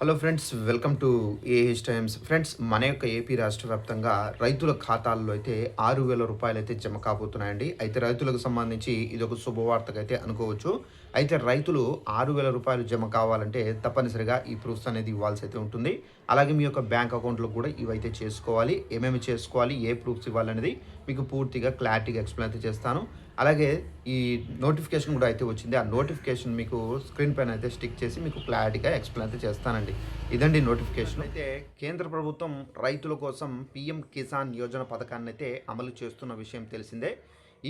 Hello friends, welcome to AH times. Friends, మన యొక్క AP రాష్ట్ర వ్యాప్తంగా రైతుల ఖాతాల్లో అయితే 6,000 రూపాయలైతే జమ కాబోతున్నాయండి. అయితే రైతులకు సంబంధించి ఇదొక శుభవార్తగా అయితే అనుకోవచ్చు. అయితే రైతులు 6,000 రూపాయలు జమ కావాలంటే తప్పనిసరిగా ఈ ప్రూఫ్స్ అనేది ఇవ్వాల్సి అయితే ఉంటుంది. అలాగే మీ యొక్క బ్యాంక్ అకౌంట్‌లో కూడా ఇవైతే చేసుకోవాలి. ఏమేమి చేసుకోవాలి, ఏ ప్రూఫ్స్ ఇవ్వాలనేది మీకు పూర్తిగా క్లారిటీగా ఎక్స్‌ప్లెయిన్ అయితే చేస్తాను. అలాగే ఈ నోటిఫికేషన్ కూడా అయితే వచ్చింది. ఆ నోటిఫికేషన్ మీకు స్క్రీన్ పైన అయితే స్టిక్ చేసి మీకు క్లారిటీగా ఎక్స్‌ప్లెయిన్ అయితే చేస్తానండి. ఇదండి నోటిఫికేషన్. అయితే కేంద్ర ప్రభుత్వం రైతుల కోసం పీఎం కిసాన్ యోజన పథకాన్ని అయితే అమలు చేస్తున్న విషయం తెలిసిందే.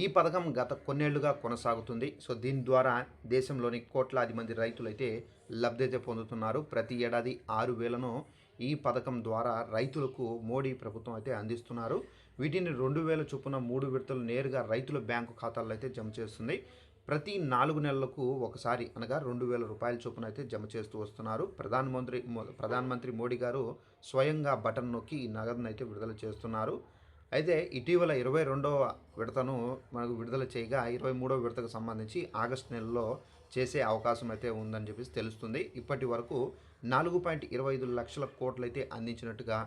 ఈ పథకం గత కొన్నేళ్లుగా కొనసాగుతుంది. సో దీని ద్వారా దేశంలోని కోట్లాది మంది రైతులైతే లబ్ధి అయితే పొందుతున్నారు. ప్రతి ఏడాది 6,000ను ఈ పథకం ద్వారా రైతులకు మోడీ ప్రభుత్వం అయితే అందిస్తున్నారు. వీటిని 2,000 చొప్పున 3 విడతలు నేరుగా రైతుల బ్యాంకు ఖాతాల్లో అయితే జమ చేస్తుంది. ప్రతి 4 నెలలకు ఒకసారి అనగా 2,000 రూపాయల చొప్పున అయితే జమ చేస్తూ వస్తున్నారు. ప్రధానమంత్రి మోడీ గారు స్వయంగా బటన్ నొక్కి ఈ నగదును అయితే విడుదల చేస్తున్నారు. అయితే ఇటీవల 22వ విడతను మనకు విడుదల చేయగా 23వ విడతకు సంబంధించి ఆగస్టు నెలలో చేసే అవకాశం అయితే ఉందని చెప్పేసి తెలుస్తుంది. ఇప్పటి వరకు 4.25 లక్షల కోట్లయితే అందించినట్టుగా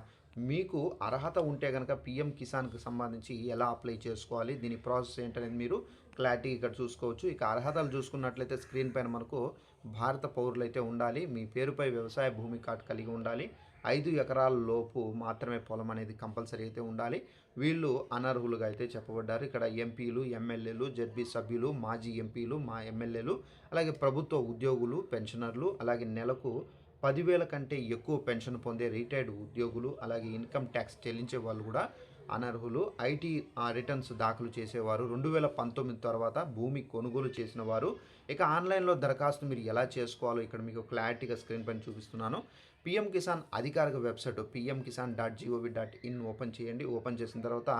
మీకు అర్హత ఉంటే కనుక పీఎం కిసాన్కి సంబంధించి ఎలా అప్లై చేసుకోవాలి, దీని ప్రాసెస్ ఏంటనేది మీరు క్లారిటీ ఇక్కడ చూసుకోవచ్చు. ఇక అర్హతలు చూసుకున్నట్లయితే స్క్రీన్ పైన మనకు భారత పౌరులైతే ఉండాలి, మీ పేరుపై వ్యవసాయ భూమి కార్డు కలిగి ఉండాలి, 5 ఎకరాల లోపు మాత్రమే పొలం అనేది కంపల్సరీ అయితే ఉండాలి. వీళ్ళు అనర్హులుగా అయితే చెప్పబడ్డారు. ఇక్కడ ఎంపీలు, ఎమ్మెల్యేలు, జడ్పీ సభ్యులు, మాజీ ఎంపీలు, మా ఎమ్మెల్యేలు, అలాగే ప్రభుత్వ ఉద్యోగులు, పెన్షనర్లు, అలాగే నెలకు 10,000 కంటే ఎక్కువ పెన్షన్ పొందే రిటైర్డ్ ఉద్యోగులు, అలాగే ఇన్కమ్ ట్యాక్స్ చెల్లించే వాళ్ళు కూడా అనర్హులు. ఐటీ రిటర్న్స్ దాఖలు చేసేవారు, 2019 తర్వాత భూమి కొనుగోలు చేసిన వారు. ఇక ఆన్లైన్లో దరఖాస్తు మీరు ఎలా చేసుకోవాలో ఇక్కడ మీకు క్లారిటీగా స్క్రీన్ పైన చూపిస్తున్నాను. పీఎం కిసాన్ అధికారిక వెబ్సైట్ pmkisan.gov.in ఓపెన్ చేయండి. ఓపెన్ చేసిన తర్వాత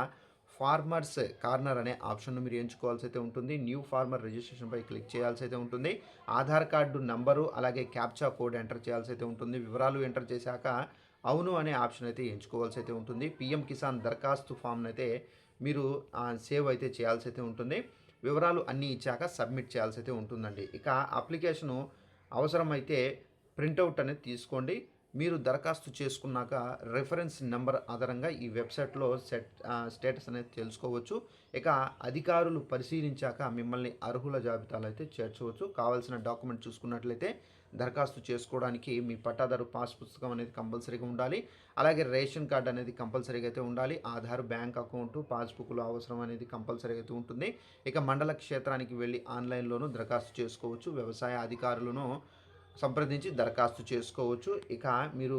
ఫార్మర్స్ కార్నర్ అనే ఆప్షన్ను మీరు ఎంచుకోవాల్సి అయితే ఉంటుంది. న్యూ ఫార్మర్ రిజిస్ట్రేషన్పై క్లిక్ చేయాల్సి అయితే ఉంటుంది. ఆధార్ కార్డు నంబరు అలాగే క్యాప్చా కోడ్ ఎంటర్ చేయాల్సి అయితే ఉంటుంది. వివరాలు ఎంటర్ చేశాక అవును అనే ఆప్షన్ అయితే ఎంచుకోవాల్సి అయితే ఉంటుంది. పీఎం కిసాన్ దరఖాస్తు ఫామ్ని అయితే మీరు సేవ్ అయితే చేయాల్సి అయితే ఉంటుంది. వివరాలు అన్నీ ఇచ్చాక సబ్మిట్ చేయాల్సి అయితే ఉంటుందండి. ఇక అప్లికేషను అవసరమైతే ప్రింటౌట్ అనేది తీసుకోండి. మీరు దరఖాస్తు చేసుకున్నాక రెఫరెన్స్ నెంబర్ ఆధారంగా ఈ వెబ్సైట్లో స్టేటస్ అనేది తెలుసుకోవచ్చు. ఇక అధికారులు పరిశీలించాక మిమ్మల్ని అర్హుల జాబితాలో అయితే చేర్చవచ్చు. కావాల్సిన డాక్యుమెంట్ చూసుకున్నట్లయితే దరఖాస్తు చేసుకోవడానికి మీ పట్టాదారు పాస్ పుస్తకం అనేది కంపల్సరీగా ఉండాలి. అలాగే రేషన్ కార్డు అనేది కంపల్సరీగా అయితే ఉండాలి. ఆధార్, బ్యాంక్ అకౌంట్, పాస్బుక్లు అవసరం అనేది కంపల్సరీగా అయితే ఉంటుంది. ఇక మండల క్షేత్రానికి వెళ్ళి ఆన్లైన్లోనూ దరఖాస్తు చేసుకోవచ్చు. వ్యవసాయ అధికారులను సంప్రదించి దరఖాస్తు చేసుకోవచ్చు. ఇక మీరు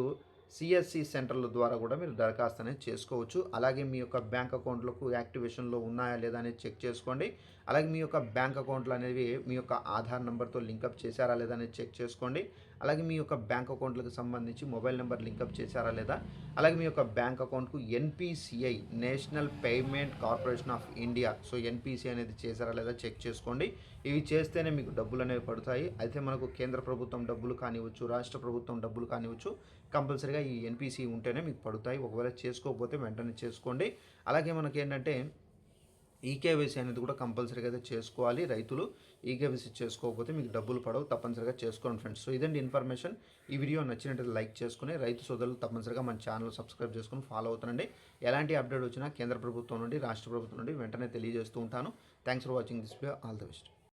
సిఎస్సి సెంటర్ల ద్వారా కూడా మీరు దరఖాస్తు అనేది చేసుకోవచ్చు. అలాగే మీ యొక్క బ్యాంక్ అకౌంట్లకు యాక్టివేషన్లో ఉన్నాయా లేదా అనేది చెక్ చేసుకోండి. అలాగే మీ యొక్క బ్యాంక్ అకౌంట్లు అనేవి మీ యొక్క ఆధార్ నెంబర్తో లింకప్ చేశారా లేదా అనేది చెక్ చేసుకోండి. అలాగే మీ యొక్క బ్యాంక్ అకౌంట్లకు సంబంధించి మొబైల్ నెంబర్ లింకప్ చేశారా లేదా, అలాగే మీ యొక్క బ్యాంక్ అకౌంట్కు NPCI national payment corporation of India NPCI అనేది చేశారా లేదా చెక్ చేసుకోండి. ఇవి చేస్తేనే మీకు డబ్బులు అనేవి పడతాయి. అయితే మనకు కేంద్ర ప్రభుత్వం డబ్బులు కానివ్వచ్చు, రాష్ట్ర ప్రభుత్వం డబ్బులు కానివ్వచ్చు, కంపల్సరీగా ఈ ఎన్పిసి ఉంటేనే మీకు పడుతాయి. ఒకవేళ చేసుకోకపోతే వెంటనే చేసుకోండి. అలాగే మనకేంటంటే ఈకేవైసీ అనేది కూడా కంపల్సరీగా అయితే చేసుకోవాలి. రైతులు ఈకేవైసీ చేసుకోకపోతే మీకు డబ్బులు పడవు. తప్పనిసరిగా చేసుకోండి ఫ్రెండ్స్. ఇదండి ఇన్ఫర్మేషన్. ఈ వీడియో నచ్చినట్లయితే లైక్ చేసుకుని రైతు సోదరులు తప్పనిసరిగా మన ఛానల్ సబ్స్క్రైబ్ చేసుకుని ఫాలో అవుతానండి. ఎలాంటి అప్డేట్ వచ్చినా కేంద్ర ప్రభుత్వం నుండి, రాష్ట్ర ప్రభుత్వం నుండి వెంటనే తెలియజేస్తూ ఉంటాను. Thanks for watching this video. All the best.